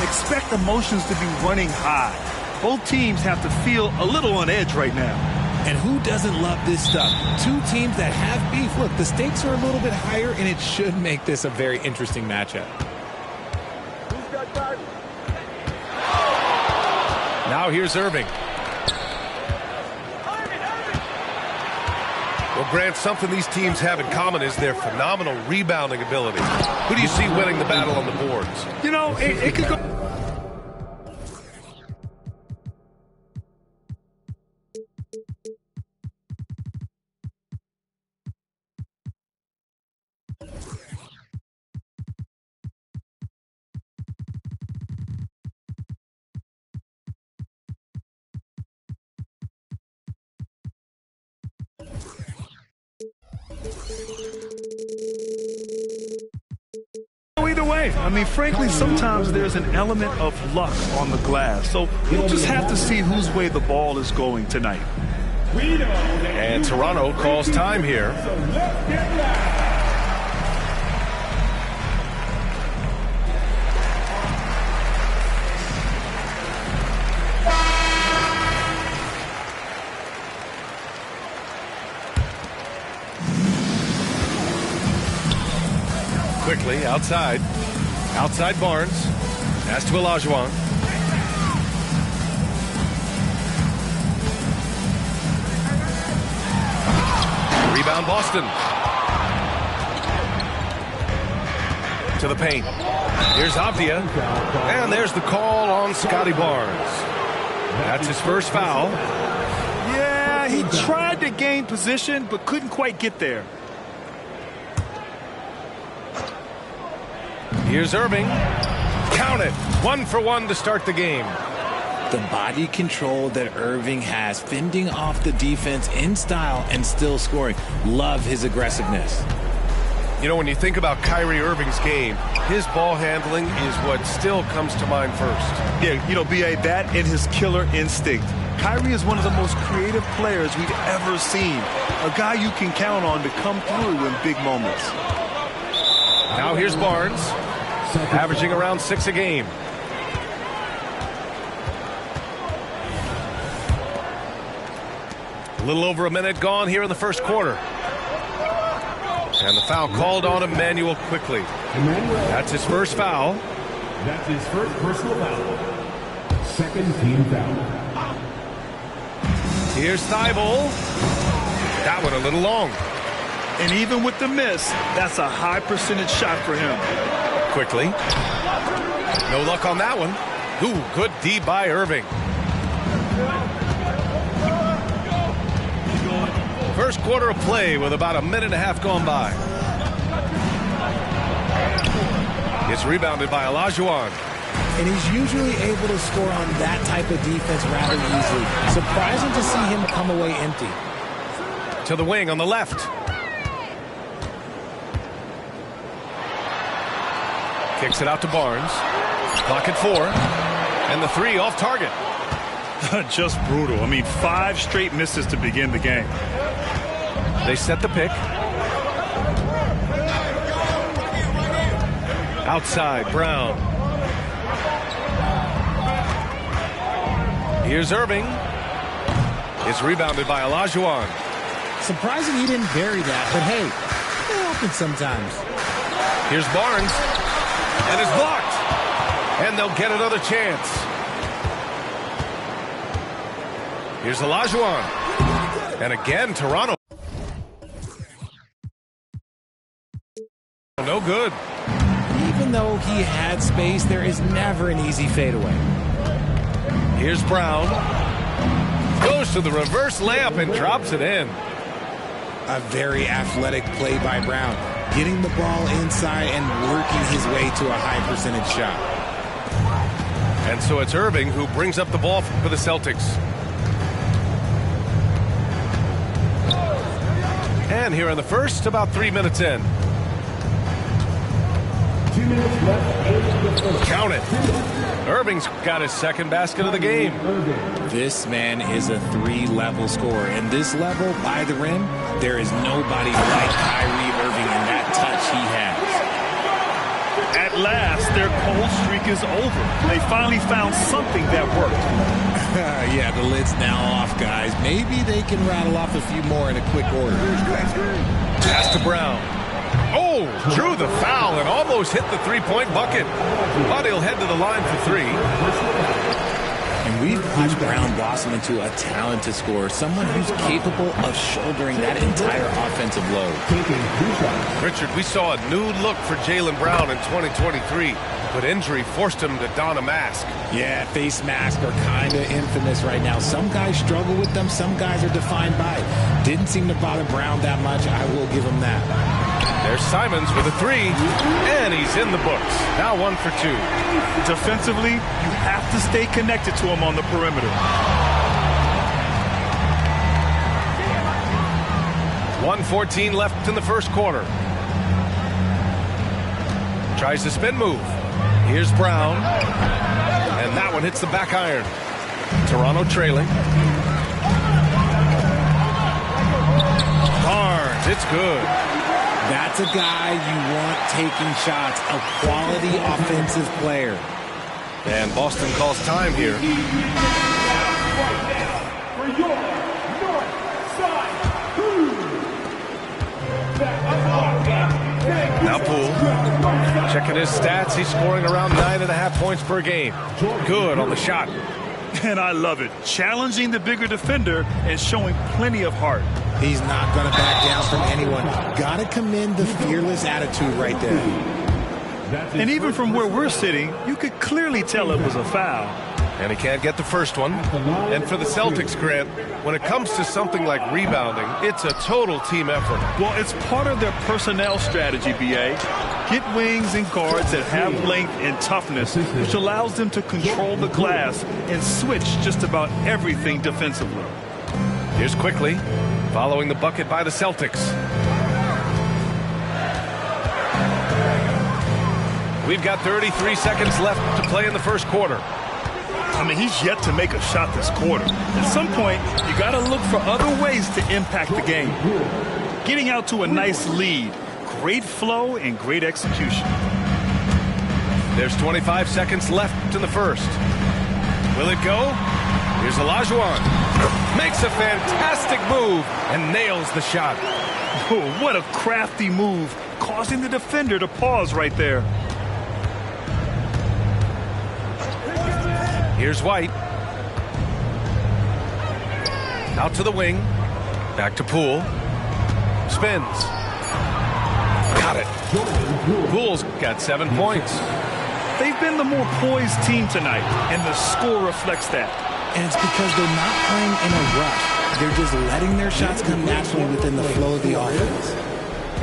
expect emotions to be running high. Both teams have to feel a little on edge right now. And who doesn't love this stuff? Two teams that have beef. Look, the stakes are a little bit higher, and it should make this a very interesting matchup. Now here's Irving. Well, Grant, something these teams have in common is their phenomenal rebounding ability. Who do you see winning the battle on the boards? You know, it could go... Either way, I mean, frankly, sometimes there's an element of luck on the glass. So we'll just have to see whose way the ball is going tonight. And Toronto calls time here. Quickly, outside. Outside Barnes. Pass to Olajuwon. Rebound Boston. To the paint. Here's Avdia. And there's the call on Scotty Barnes. That's his first foul. Yeah, he tried to gain position, but couldn't quite get there. Here's Irving. Count it. 1 for 1 to start the game. The body control that Irving has, fending off the defense in style and still scoring. Love his aggressiveness. You know, when you think about Kyrie Irving's game, his ball handling is what still comes to mind first. Yeah, you know, B.A., that and his killer instinct. Kyrie is one of the most creative players we've ever seen. A guy you can count on to come through in big moments. Now here's Barnes, averaging around 6 a game. A little over a minute gone here in the first quarter. And the foul called on Emmanuel quickly. That's his first foul. That's his first personal foul. Second team foul. Here's Thibault. That one a little long. And even with the miss, that's a high percentage shot for him. Quickly. No luck on that one. Ooh, good D by Irving. First quarter of play with about a minute and a half gone by. It's rebounded by Olajuwon. And he's usually able to score on that type of defense rather easily. Surprising to see him come away empty. To the wing on the left. Kicks it out to Barnes. Clock at 4. And the 3 off target. Just brutal. I mean, 5 straight misses to begin the game. They set the pick. Outside, Brown. Here's Irving. It's rebounded by Olajuwon. Surprising he didn't bury that, but hey, it happens sometimes. Here's Barnes. And it's blocked. And they'll get another chance. Here's Olajuwon. And again, Toronto. No good. Even though he had space, there is never an easy fadeaway. Here's Brown. Goes to the reverse layup and drops it in. A very athletic play by Brown. Getting the ball inside and working his way to a high percentage shot. And so it's Irving who brings up the ball for the Celtics. And here in the first, about 3 minutes in. 2 minutes left. Count it. Irving's got his second basket of the game. This man is a 3-level scorer. And this level, by the rim, there is nobody like Kyrie Irving in that touch he has. At At last, their cold streak is over. They finally found something that worked. Yeah, the lid's now off, guys. Maybe they can rattle off a few more in a quick order. Pass to Brown. Oh, drew the foul and almost hit the three-point bucket. But he'll head to the line for three. And we've watched Brown blossom into a talented scorer, someone who's capable of shouldering that entire offensive load. Richard, we saw a new look for Jaylen Brown in 2023, but injury forced him to don a mask. Yeah, face masks are kind of infamous right now. Some guys struggle with them, some guys are defined by it. Didn't seem to bother Brown that much. I will give him that. There's Simons with a three, and he's in the books. Now 1 for 2. Defensively, you have to stay connected to him on the perimeter. 1:14 left in the first quarter. Tries the spin move. Here's Brown. And that one hits the back iron. Toronto trailing. Barnes, it's good. That's a guy you want taking shots, a quality offensive player. And Boston calls time here. Now Poole. Checking his stats, he's scoring around 9.5 points per game. Good on the shot. And I love it. Challenging the bigger defender and showing plenty of heart. He's not going to back down from anyone. Got to commend the fearless attitude right there. And even from where we're sitting, you could clearly tell it was a foul. And he can't get the first one. And for the Celtics, Grant, when it comes to something like rebounding, it's a total team effort. Well, it's part of their personnel strategy, B.A. Get wings and guards that have length and toughness, which allows them to control the glass and switch just about everything defensively. Here's Quickly, following the bucket by the Celtics. We've got 33 seconds left to play in the first quarter. I mean, he's yet to make a shot this quarter. At some point, you got to look for other ways to impact the game. Getting out to a nice lead, great flow, and great execution. There's 25 seconds left in the first. Will it go? Here's Olajuwon. Makes a fantastic move and nails the shot. Oh, what a crafty move, causing the defender to pause right there. Here's White. Out to the wing. Back to Poole. Spins. Got it. Poole's got 7 points. They've been the more poised team tonight, and the score reflects that. And it's because they're not playing in a rush. They're just letting their shots come naturally within the flow of the offense.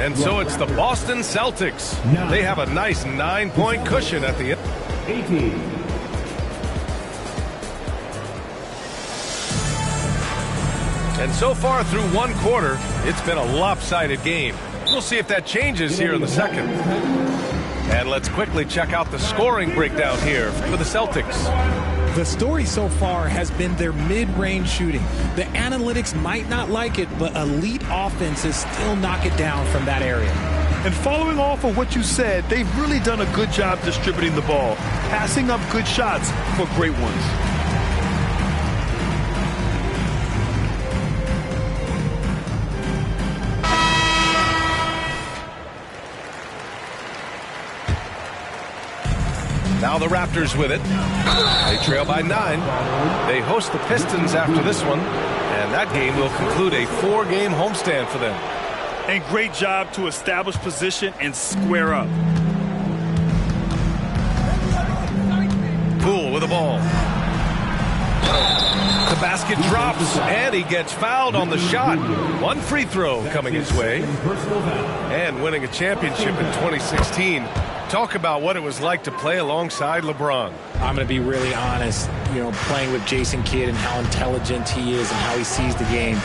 And so it's the Boston Celtics. They have a nice 9-point cushion at the end. 18. And so far through one quarter, it's been a lopsided game. We'll see if that changes here in the second. And let's quickly check out the scoring breakdown here for the Celtics. The story so far has been their mid-range shooting. The analytics might not like it, but elite offenses still knock it down from that area. And following off of what you said, they've really done a good job distributing the ball, passing up good shots for great ones. Now the Raptors with it. They trail by 9. They host the Pistons after this one, and that game will conclude a 4-game homestand for them. And great job to establish position and square up. Poole with the ball. The basket drops, and he gets fouled on the shot. One free throw coming his way. And winning a championship in 2016. Talk about what it was like to play alongside LeBron. I'm going to be really honest, playing with Jason Kidd and how intelligent he is and how he sees the game.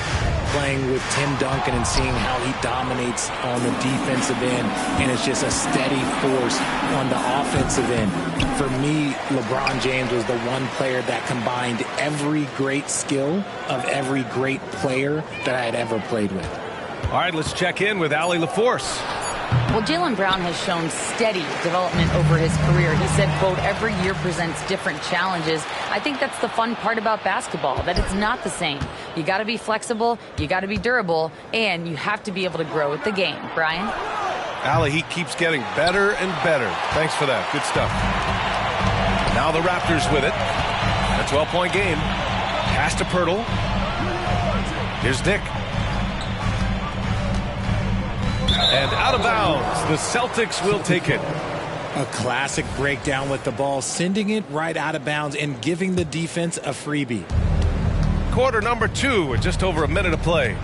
Playing with Tim Duncan and seeing how he dominates on the defensive end, and it's just a steady force on the offensive end. For me, LeBron James was the one player that combined every great skill of every great player that I had ever played with. All right, let's check in with Allie LaForce. Well, Jaylen Brown has shown steady development over his career. He said, quote, every year presents different challenges. I think that's the fun part about basketball, that it's not the same. You got to be flexible, you got to be durable, and you have to be able to grow with the game. Brian? Allie, he keeps getting better and better. Thanks for that. Good stuff. Now the Raptors with it. A 12-point game. Pass to Pirtle. Here's Dick. And out of bounds. The Celtics will take it. A classic breakdown with the ball, sending it right out of bounds and giving the defense a freebie. Quarter number 2 with just over a minute to play.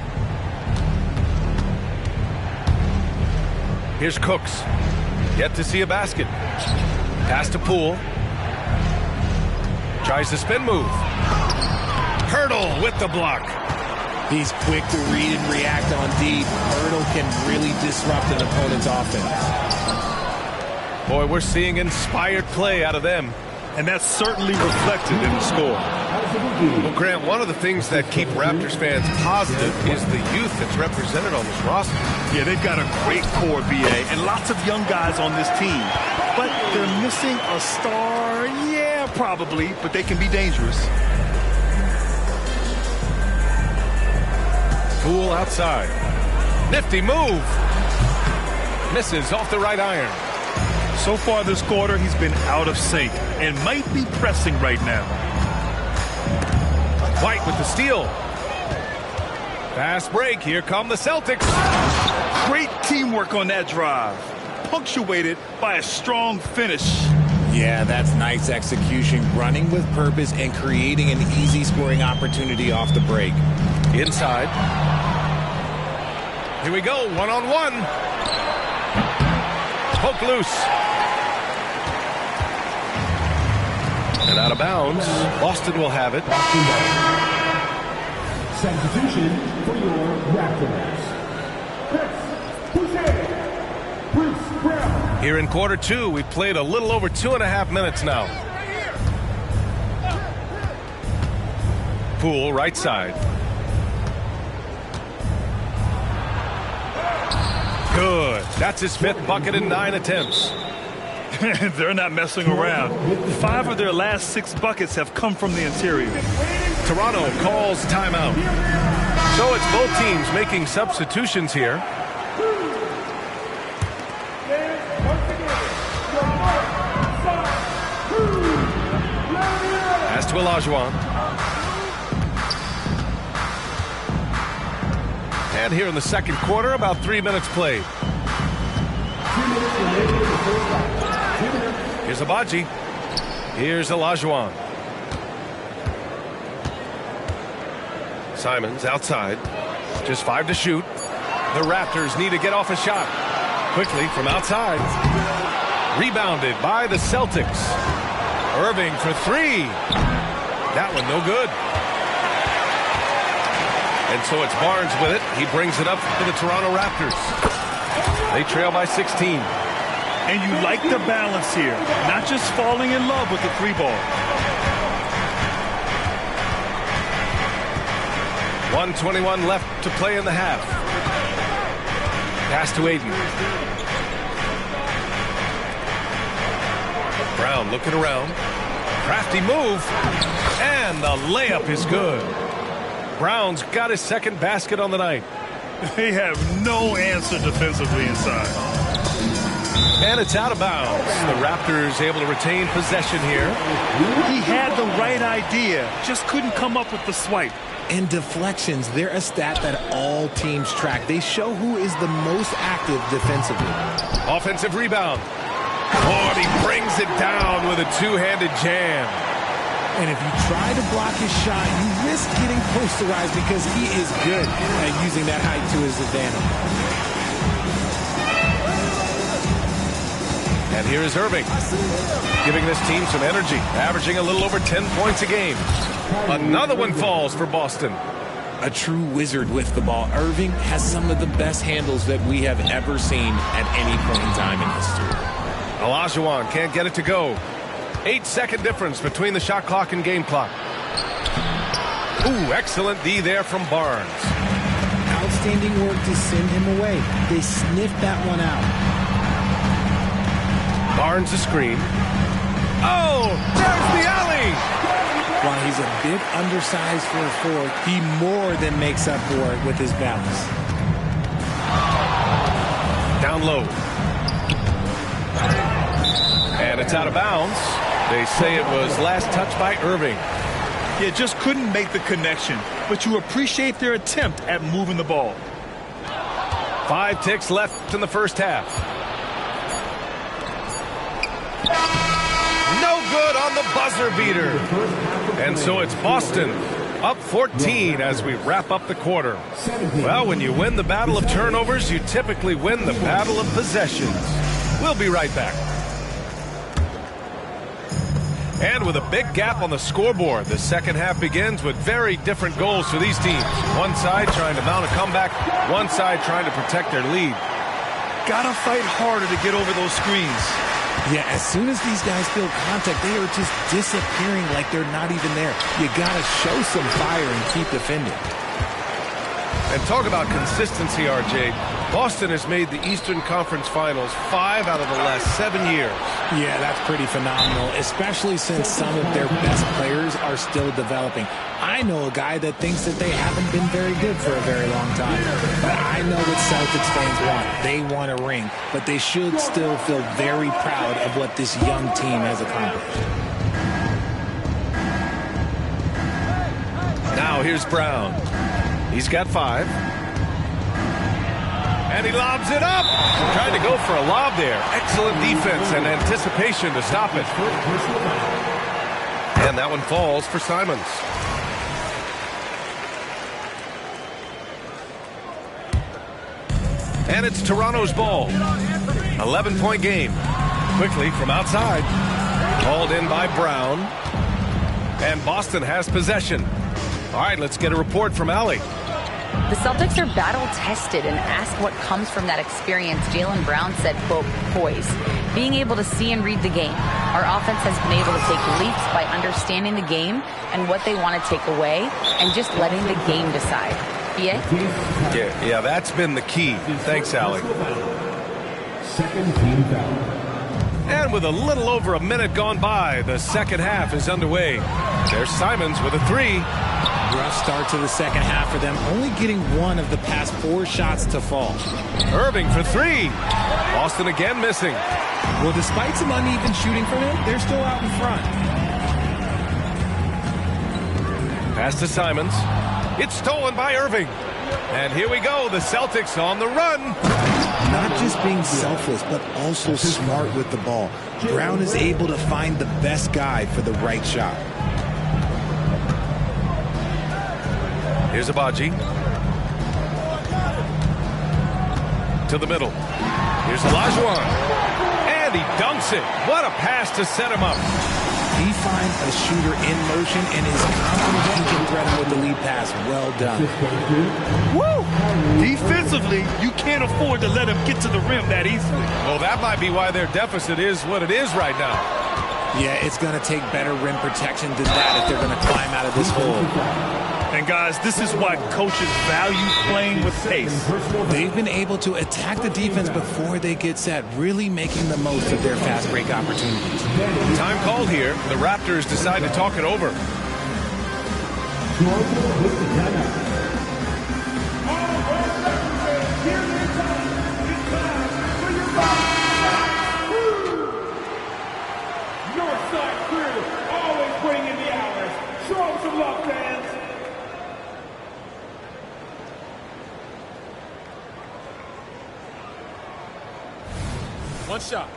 Here's Cooks. Yet to see a basket. Pass to Poole. Tries the spin move. Pirtle with the block. He's quick to read and react on D. Pirtle can really disrupt an opponent's offense. Boy, we're seeing inspired play out of them. And that's certainly reflected in the score. Well, Grant, one of the things that keep Raptors fans positive is the youth that's represented on this roster. Yeah, they've got a great core, BA, and lots of young guys on this team. But they're missing a star, yeah, probably, but they can be dangerous. Poole outside. Nifty move. Misses off the right iron. So far this quarter, he's been out of sync and might be pressing right now. White with the steal. Fast break. Here come the Celtics. Great teamwork on that drive, punctuated by a strong finish. Yeah, that's nice execution, running with purpose and creating an easy scoring opportunity off the break. Inside. Here we go, one-on-one. Poke loose. And out of bounds. Boston will have it. Substitution for your Raptors. Bruce Brown. Here in quarter 2, we've played a little over 2.5 minutes now. Poole, right side. Good. That's his 5th bucket in 9 attempts. They're not messing around. 5 of their last 6 buckets have come from the interior. Toronto calls timeout. So it's both teams making substitutions here. Pass to Olajuwon. And here in the second quarter, about 3 minutes played. Here's Abaji. Here's Olajuwon. Simons outside. Just 5 to shoot. The Raptors need to get off a shot. Quickly from outside. Rebounded by the Celtics. Irving for 3. That one no good. And so it's Barnes with it. He brings it up to the Toronto Raptors. They trail by 16. And you like the balance here, not just falling in love with the 3 ball. 1:21 left to play in the half. Pass to Aiden. Brown looking around. Crafty move. And the layup is good. Brown's got his 2nd basket on the night. They have no answer defensively inside. And it's out of bounds. The Raptors able to retain possession here. He had the right idea, just couldn't come up with the swipe. And deflections, they're a stat that all teams track. They show who is the most active defensively. Offensive rebound. Oh, and he brings it down with a 2-handed jam. And if you try to block his shot, you risk getting posterized because he is good at using that height to his advantage. And here is Irving, giving this team some energy, averaging a little over 10 points a game. Another one falls for Boston. A true wizard with the ball. Irving has some of the best handles that we have ever seen at any point in time in history. Olajuwon can't get it to go. 8-second difference between the shot clock and game clock. Ooh, excellent D there from Barnes. Outstanding work to send him away. They sniffed that one out. Barnes the screen. Oh, there's the alley. While he's a bit undersized for a forward, he more than makes up for it with his balance. Down low. And it's out of bounds. They say it was last touched by Irving. Yeah, just couldn't make the connection, but you appreciate their attempt at moving the ball. 5 ticks left in the first half. No good on the buzzer beater. And so it's Boston up 14 as we wrap up the quarter. Well, when you win the battle of turnovers, you typically win the battle of possessions. We'll be right back. And with a big gap on the scoreboard, the second half begins with very different goals for these teams. One side trying to mount a comeback, one side trying to protect their lead. Gotta fight harder to get over those screens. Yeah, as soon as these guys feel contact, they are just disappearing like they're not even there. You gotta show some fire and keep defending. And talk about consistency, RJ. Boston has made the Eastern Conference Finals 5 out of the last 7 years. Yeah, that's pretty phenomenal, especially since some of their best players are still developing. I know a guy that thinks that they haven't been very good for a very long time. But I know what Celtics fans want. They want a ring, but they should still feel very proud of what this young team has accomplished. Now here's Brown. He's got 5. And he lobs it up. Trying to go for a lob there. Excellent defense and anticipation to stop it. And that one falls for Simons. And it's Toronto's ball. 11-point game. Quickly from outside. Called in by Brown. And Boston has possession. All right, let's get a report from Allie. The Celtics are battle-tested, and ask what comes from that experience. Jaylen Brown said, quote, poise. Being able to see and read the game. Our offense has been able to take leaps by understanding the game and what they want to take away and just letting the game decide. BA? Yeah, that's been the key. Thanks, Allie. Second team foul. And with a little over a minute gone by, the second half is underway. There's Simons with a 3. Rough start to the second half for them, only getting 1 of the past 4 shots to fall. Irving for 3. Boston again missing. Well, despite some uneven shooting from him, they're still out in front. Pass to Simons. It's stolen by Irving. And here we go, the Celtics on the run. Not just being selfless, but also smart with the ball. Brown is able to find the best guy for the right shot. Here's Abaji. To the middle. Here's Olajuwon. And he dunks it. What a pass to set him up. He finds a shooter in motion and is confident he can threaten with the lead pass. Well done. Woo! Defensively, you can't afford to let him get to the rim that easily. Well, that might be why their deficit is what it is right now. Yeah, it's going to take better rim protection than that if they're going to climb out of this hole. And guys, this is why coaches value playing with pace. They've been able to attack the defense before they get set, really making the most of their fast break opportunities. Time called here. The Raptors decide to talk it over. Northside crew, always bringing the hours. Show them some love, fans. One shot.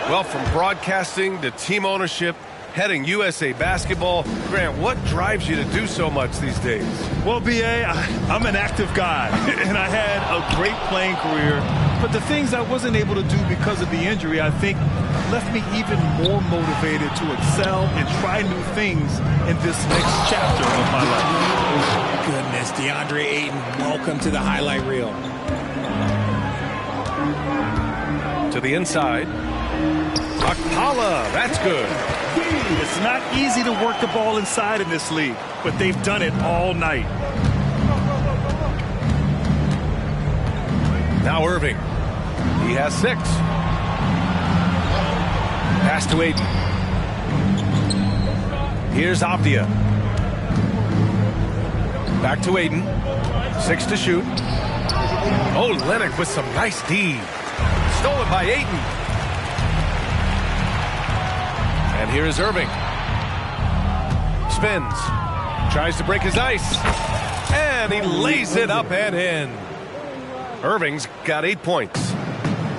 Well, from broadcasting to team ownership, heading USA Basketball, Grant, what drives you to do so much these days? Well, BA, I'm an active guy, and I had a great playing career. But the things I wasn't able to do because of the injury, I think, left me even more motivated to excel and try new things in this next chapter of my life. Goodness, DeAndre Ayton, welcome to the highlight reel. To the inside. Akpala, that's good. It's not easy to work the ball inside in this league, but they've done it all night. Now Irving. He has 6. Pass to Ayton. Here's Avdia. Back to Ayton. 6 to shoot. Oh, Olynyk with some nice D. Stolen by Ayton. And here is Irving. Spins. Tries to break his ice. And he lays it up and in. Irving's got 8 points.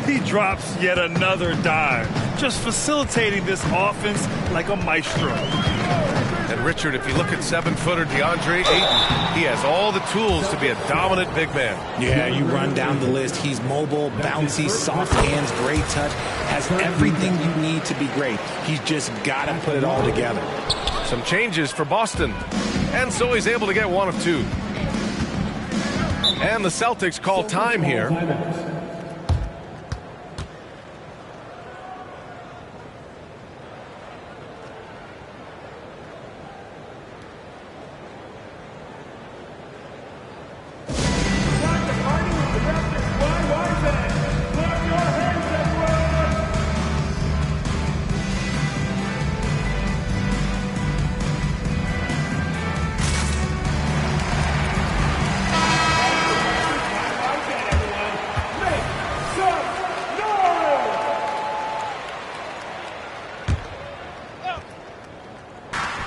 He drops yet another dime, just facilitating this offense like a maestro. And Richard, if you look at 7-footer DeAndre Ayton, he has all the tools to be a dominant big man. Yeah, you run down the list. He's mobile, bouncy, soft hands, great touch, has everything you need to be great. He's just got to put it all together. Some changes for Boston, and so he's able to get 1 of 2. And the Celtics call time here.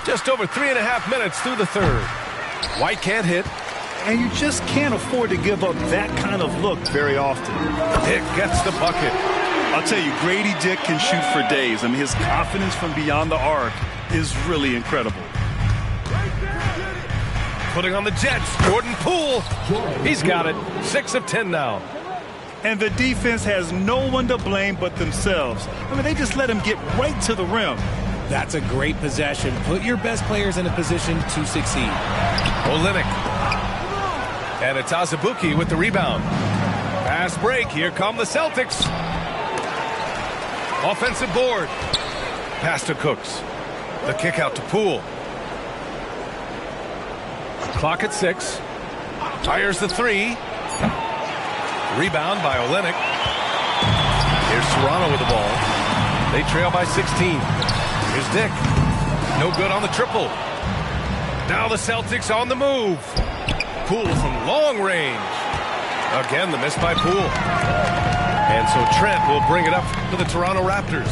Just over 3.5 minutes through the third. White can't hit. And you just can't afford to give up that kind of look very often. Dick gets the bucket. I'll tell you, Grady Dick can shoot for days. I mean, his confidence from beyond the arc is really incredible. Putting on the Jets, Jordan Poole. He's got it. 6 of 10 now. And the defense has no one to blame but themselves. I mean, they just let him get right to the rim. That's a great possession. Put your best players in a position to succeed. Olynyk. And it's Azubuike with the rebound. Fast break. Here come the Celtics. Offensive board. Pass to Cooks. The kick out to Poole. Clock at 6. Fires the 3. Rebound by Olynyk. Here's Serrano with the ball. They trail by 16. Here's Dick. No good on the triple. Now the Celtics on the move. Poole from long range. Again, the miss by Poole. And so Trent will bring it up to the Toronto Raptors.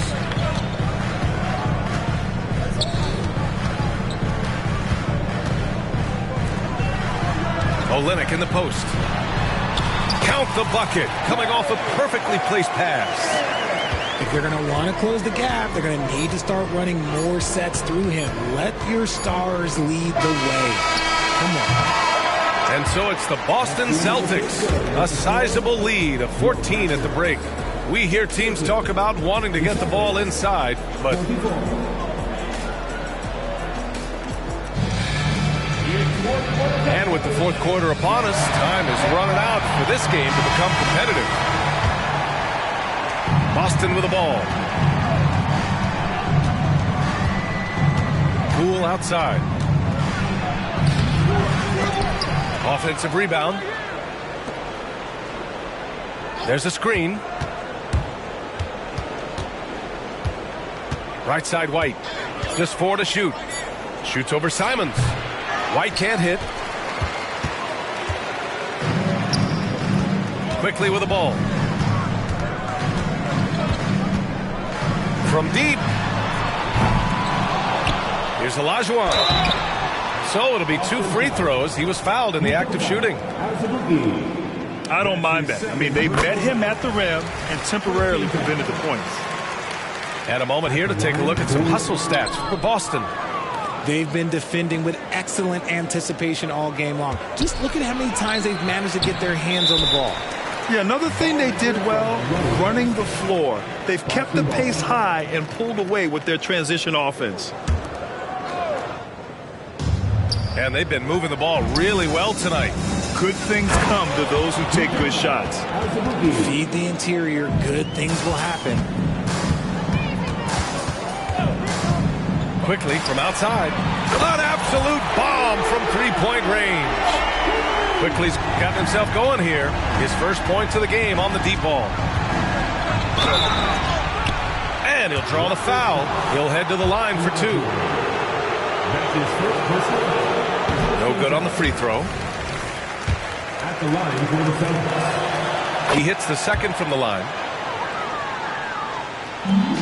Olynyk in the post. Count the bucket. Coming off a perfectly placed pass. If you're going to want to close the gap, they're going to need to start running more sets through him. Let your stars lead the way. Come on. And so it's the Boston Celtics. A sizable lead of 14 at the break. We hear teams talk about wanting to get the ball inside, but and with the fourth quarter upon us, time is running out for this game to become competitive. Boston with the ball. Poole outside. Offensive rebound. There's a screen. Right side White. Just 4 to shoot. Shoots over Simons. White can't hit. Quickly with the ball. From deep. Here's Olajuwon. So it'll be 2 free throws. He was fouled in the act of shooting. I don't mind that. I mean, they met him at the rim and temporarily prevented the points. And a moment here to take a look at some hustle stats for Boston. They've been defending with excellent anticipation all game long. Just look at how many times they've managed to get their hands on the ball. Yeah, another thing they did well, running the floor. They've kept the pace high and pulled away with their transition offense. And they've been moving the ball really well tonight. Good things come to those who take good shots. Feed the interior, good things will happen. Quickly from outside. An absolute bomb from three-point range. Quickly's got himself going here. His first points of the game on the deep ball. And he'll draw the foul. He'll head to the line for two. No good on the free throw. At the line for the Celtics. He hits the second from the line.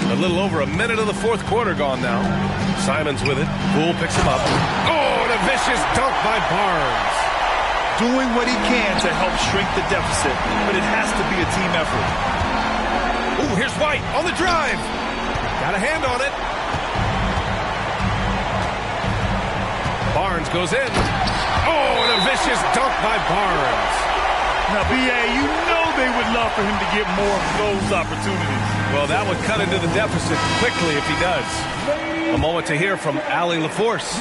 A little over a minute of the fourth quarter gone now. Simons with it. Poole picks him up. Oh, and a vicious dunk by Barnes. Doing what he can to help shrink the deficit, but it has to be a team effort. Ooh, here's White on the drive. Got a hand on it. Barnes goes in. Oh, and a vicious dunk by Barnes. Now, B.A., you know they would love for him to get more of those opportunities. Well, that would cut into the deficit quickly if he does. A moment to hear from Allie LaForce.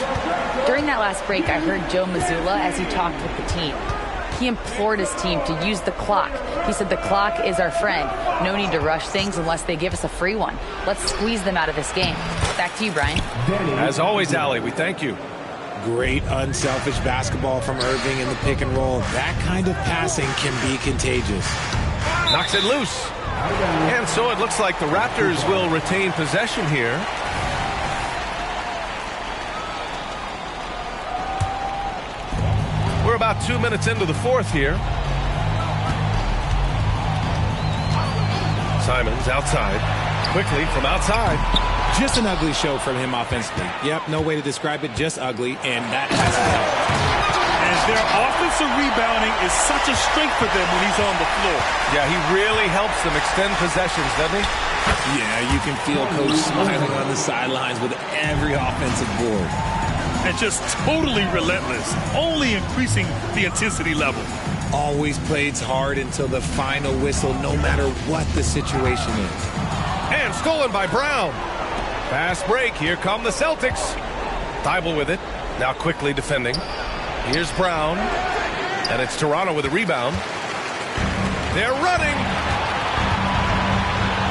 During that last break, I heard Joe Mazzulla as he talked with the team. He implored his team to use the clock. He said the clock is our friend. No need to rush things unless they give us a free one. Let's squeeze them out of this game. Back to you, Brian. As always, Allie, we thank you. Great unselfish basketball from Irving in the pick and roll. That kind of passing can be contagious. Knocks it loose. And so it looks like the Raptors will retain possession here. We're about 2 minutes into the fourth here. Simons outside. Quickly from outside. Just an ugly show from him offensively. Yep, no way to describe it, just ugly, and that has to help. And their offensive rebounding is such a strength for them when he's on the floor. Yeah, he really helps them extend possessions, doesn't he? Yeah, you can feel Coach smiling on the sidelines with every offensive board. And just totally relentless, only increasing the intensity level. Always plays hard until the final whistle, no matter what the situation is. And stolen by Brown. Fast break. Here come the Celtics. Thibault with it. Now quickly defending. Here's Brown. And it's Toronto with a rebound. They're running.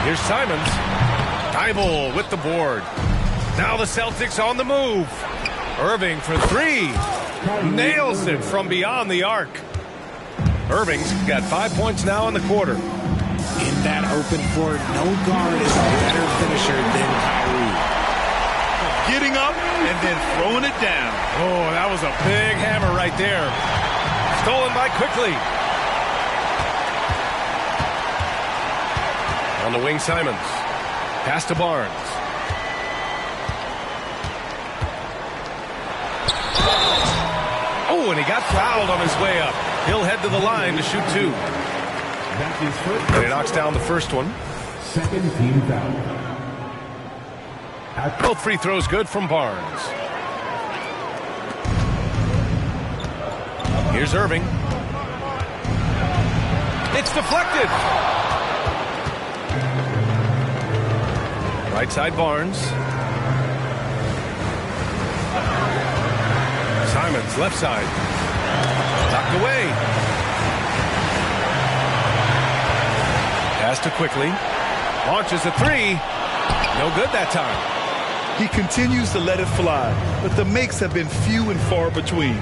Here's Simons. Thibault with the board. Now the Celtics on the move. Irving for three. Nails it from beyond the arc. Irving's got 5 points now in the quarter. In that open floor, no guard is a better finisher than Kyrie. Getting up and then throwing it down. Oh, that was a big hammer right there. Stolen by Quickly. On the wing, Simons. Pass to Barnes. Oh, and he got fouled on his way up. He'll head to the line to shoot two. And he knocks down the first one. Second team foul. Both free throws good from Barnes. Here's Irving. It's deflected. Right side Barnes. Simons left side. Knocked away. Pass to Quickly. Launches a three. No good that time. He continues to let it fly, but the makes have been few and far between.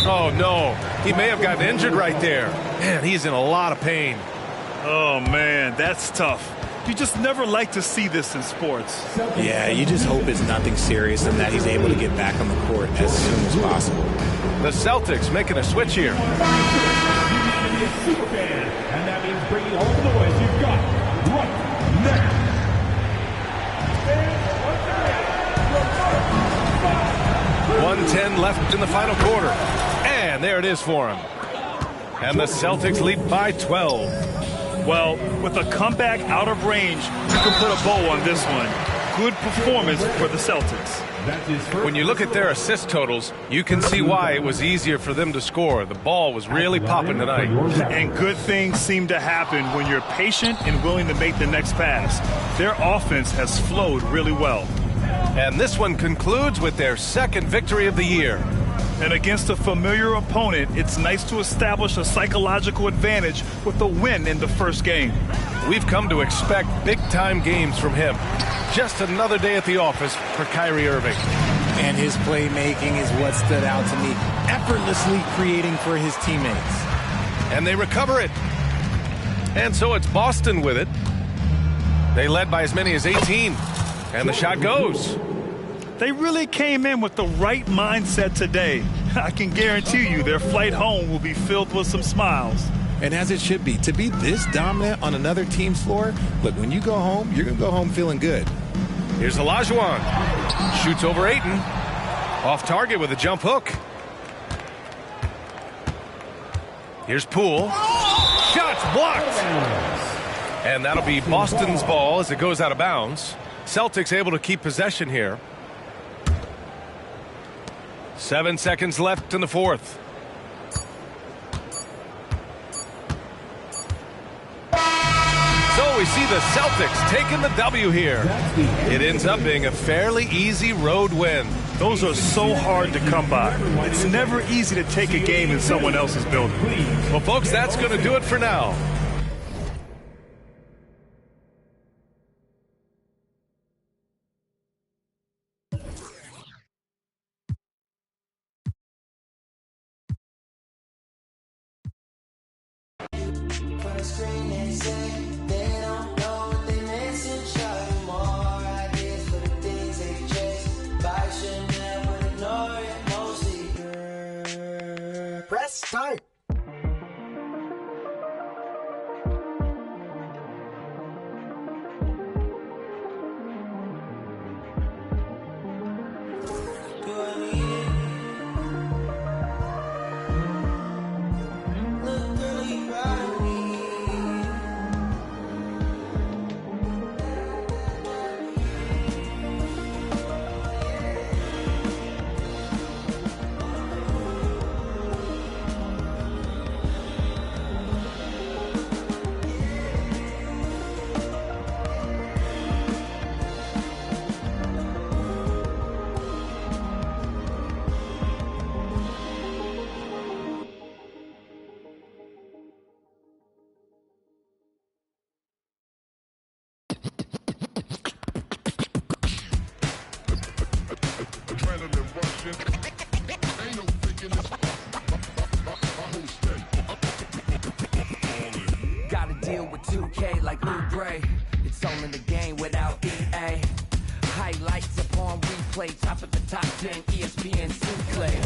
Oh, no. He may have gotten injured right there. Man, he's in a lot of pain. Oh, man, that's tough. You just never like to see this in sports. Yeah, you just hope it's nothing serious and that he's able to get back on the court as soon as possible. The Celtics making a switch here. Superfan, and that means bringing home the boys you've got right now. 1:10 left in the final quarter. And there it is for him. And the Celtics lead by 12. Well, with a comeback out of range, you can put a bow on this one. Good performance for the Celtics. When you look at their assist totals, you can see why it was easier for them to score. The ball was really popping tonight. And good things seem to happen when you're patient and willing to make the next pass. Their offense has flowed really well. And this one concludes with their second victory of the year. And against a familiar opponent, it's nice to establish a psychological advantage with a win in the first game. We've come to expect big-time games from him. Just another day at the office for Kyrie Irving. And his playmaking is what stood out to me, effortlessly creating for his teammates. And they recover it. And so it's Boston with it. They led by as many as 18. And the shot goes. They really came in with the right mindset today. I can guarantee you their flight home will be filled with some smiles. And as it should be, to be this dominant on another team's floor, look, when you go home, you're going to go home feeling good. Here's Olajuwon. Shoots over Ayton. Off target with a jump hook. Here's Poole. Shots blocked. And that'll be Boston's ball as it goes out of bounds. Celtics able to keep possession here. 7 seconds left in the fourth. So we see the Celtics taking the W here. It ends up being a fairly easy road win. Those are so hard to come by. It's never easy to take a game in someone else's building. Well, folks, that's going to do it for now. Press start. Gotta deal with 2K like Lou Gray. It's all in the game without EA. Highlights upon replay, top of the top 10, ESPN Sinclair.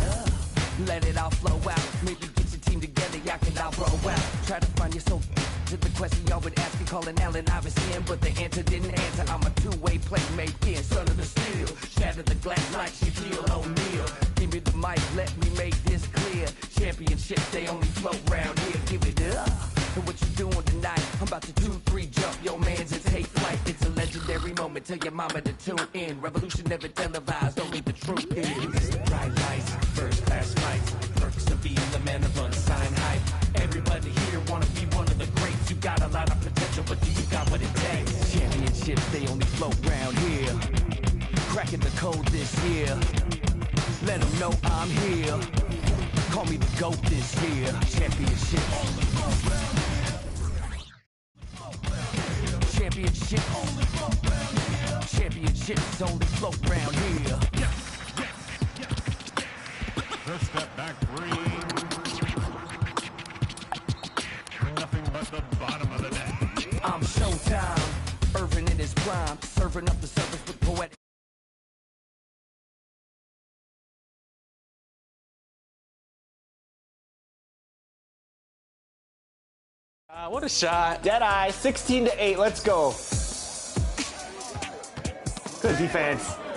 Let it all flow out. Maybe get your team together, y'all can all roll out. Try to find your soul to the question y'all would ask me, calling Allen Iverson, but the answer didn't answer. I'm a two-way playmaker, son of the steel. Shatter the glass like Shaquille O'Neal. Give me the mic, let me make this clear. Championship, they only float round here. Give it up. So what you doing tonight? I'm about to 2-3 jump your mans and take flight. It's a legendary moment. Tell your mama to tune in. Revolution never televised, only the truth is. Bright lights, first class flights. Perks of being the man of unsigned hype. Everybody here wanna be one of the greats. You got a lot of potential, but do you got what it takes? Championships, they only float round here. Cracking the code this year. Let them know I'm here. Call me the GOAT this year. Championships. Championships only float round here. First step back three. Nothing but the bottom of the net. I'm Showtime. Irvin in his prime. Serving up the service with poetic. What a shot. Deadeye, 16-8. Let's go. Good defense.